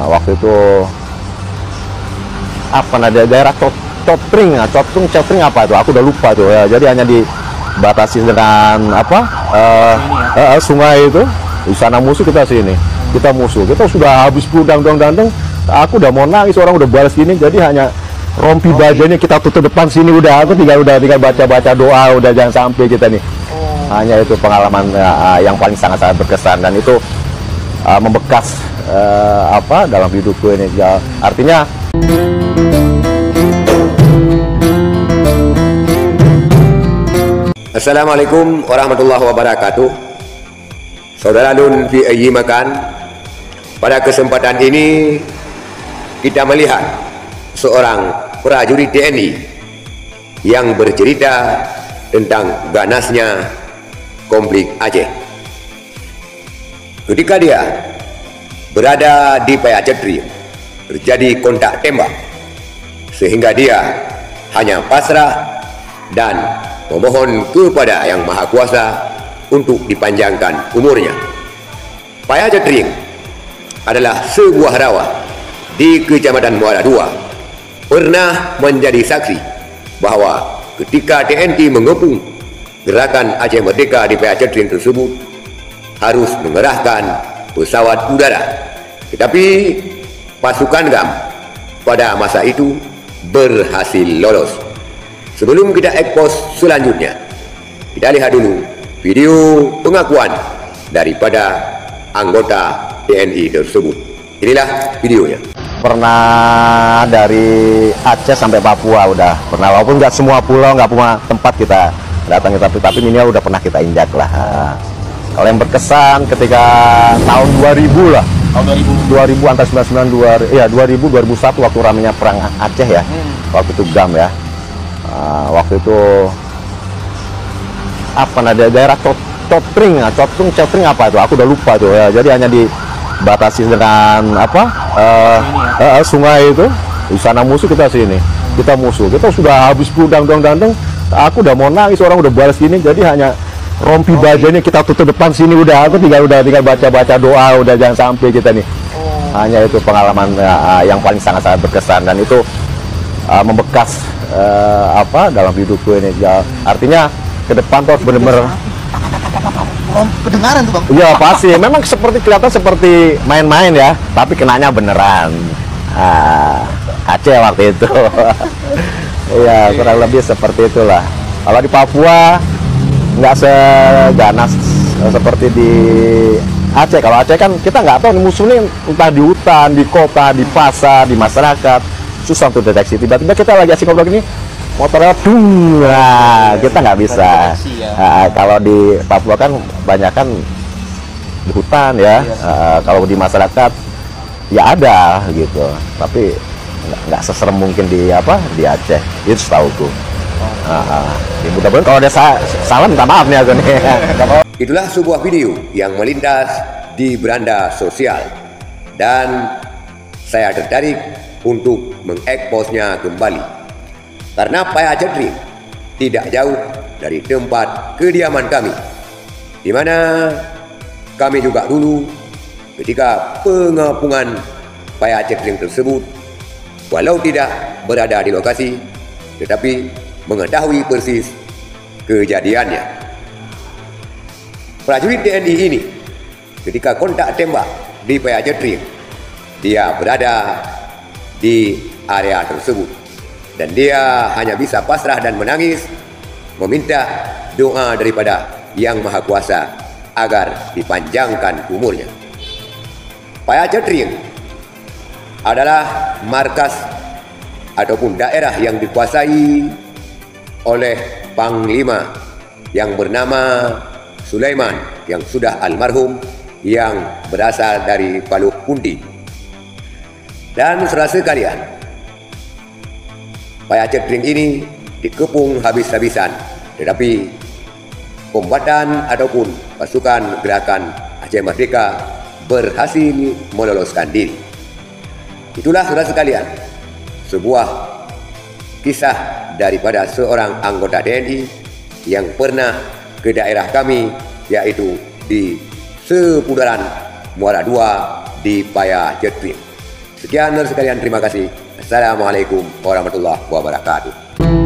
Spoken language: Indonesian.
Waktu itu apa daerah Cotring apa itu? Aku udah lupa tuh ya. Jadi hanya dibatasi dengan apa sungai itu. Di sana musuh, kita sini. Kita musuh. Kita sudah habis pudang dandang. Aku udah mau nangis, orang udah balas gini. Jadi hanya rompi bajanya kita tutup depan sini udah. Aku tinggal baca doa udah, jangan sampai kita nih. Hanya itu pengalaman yang paling sangat berkesan, dan itu membekas dalam hidupku ini ya. Artinya Assalamualaikum warahmatullahi wabarakatuh. Saudara Lun fi ayyi makan. Pada kesempatan ini kita melihat seorang prajurit TNI yang bercerita tentang ganasnya konflik Aceh. Ketika dia berada di Paya Cetring, terjadi kontak tembak, sehingga dia hanya pasrah dan memohon kepada Yang Maha Kuasa untuk dipanjangkan umurnya. Paya Cetring adalah sebuah rawa di Kecamatan Muara II, pernah menjadi saksi bahwa ketika TNI mengepung gerakan Aceh Merdeka di Paya Cetring tersebut harus mengerahkan pesawat udara, tetapi pasukan GAM pada masa itu berhasil lolos. Sebelum kita ekspos selanjutnya, kita lihat dulu video pengakuan daripada anggota TNI tersebut. Inilah videonya. pernah dari Aceh sampai Papua udah pernah, walaupun nggak semua pulau, nggak semua tempat kita datangi, tapi minimal udah pernah kita injak lah. Kalau yang berkesan ketika tahun 2000 lah, tahun 2000 antara 2000 2001 waktu ramenya perang Aceh ya. Waktu itu GAM ya. Waktu itu apa daerah Cotring apa itu? Aku udah lupa tuh ya. Jadi hanya dibatasi dengan apa sungai itu. Di sana musuh, kita sini. Kita musuh. Kita sudah habis pudang dandang. Aku udah mau nangis, orang udah balas gini. Jadi hanya rompi bajanya kita tutup depan sini udah. Aku tinggal baca doa udah, jangan sampai kita nih. Hanya itu pengalaman yang paling sangat berkesan, dan itu membekas dalam hidupku ini ya. Artinya ke depan tuh bener-bener kedengaran tuh Bang. iya pasti, memang kelihatan seperti main-main ya, tapi kenanya beneran. Aceh waktu itu. Iya, kurang lebih seperti itulah. Kalau di Papua nggak seganas seperti di Aceh. Kalau Aceh kan kita nggak tahu musuhnya, entah di hutan, di kota, di pasar, di masyarakat, susah untuk deteksi. Tiba-tiba kita lagi asik ngobrol gini, motornya kita nggak bisa. Kalau di Papua kan banyak kan di hutan ya. Kalau di masyarakat ya ada gitu, tapi nggak seserem mungkin di Aceh. Itu setauku. Mudah-mudahan kalau ada salah minta maaf nih aku nih. Itulah sebuah video yang melintas di beranda sosial, dan saya tertarik untuk mengeksposnya kembali karena Paya Cetring tidak jauh dari tempat kediaman kami, di mana kami juga dulu ketika pengepungan Paya Cetring tersebut, walau tidak berada di lokasi, tetapi mengetahui persis kejadiannya. Prajurit TNI ini ketika kontak tembak di Paya Cetring, dia berada di area tersebut, dan dia hanya bisa pasrah dan menangis meminta doa daripada Yang Maha Kuasa agar dipanjangkan umurnya. Paya Cetring adalah markas ataupun daerah yang dikuasai oleh Panglima yang bernama Sulaiman, yang sudah almarhum, yang berasal dari Paluk Pundi. Dan saudara sekalian, Paya Cetring ini dikepung habis-habisan, tetapi kombatan ataupun pasukan gerakan Aceh Merdeka berhasil meloloskan diri. Itulah saudara sekalian, sebuah kisah daripada seorang anggota TNI yang pernah ke daerah kami, yaitu di seputaran Muara II, di Paya Jetrim. Sekian sekalian, terima kasih. Assalamualaikum warahmatullahi wabarakatuh.